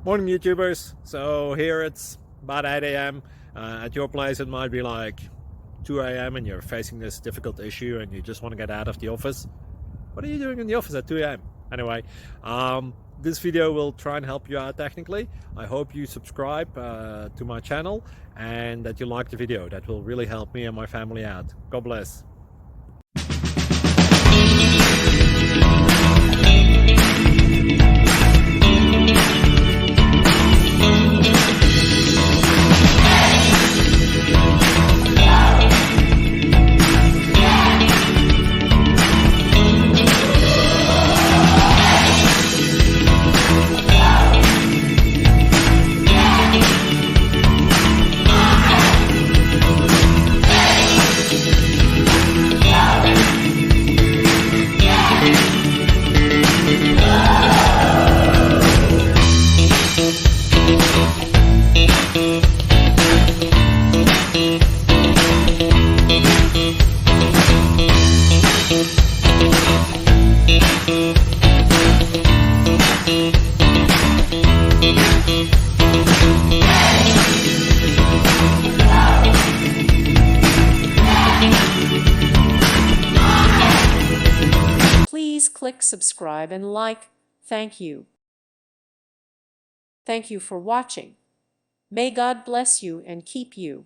Morning YouTubers. So here it's about 8 a.m. At your place it might be like 2 a.m. and you're facing this difficult issue and you just want to get out of the office. What are you doing in the office at 2 a.m.? Anyway, this video will try and help you out technically. I hope you subscribe to my channel and that you like the video. That will really help me and my family out. God bless. Please click subscribe and like. Thank you. Thank you for watching. May God bless you and keep you.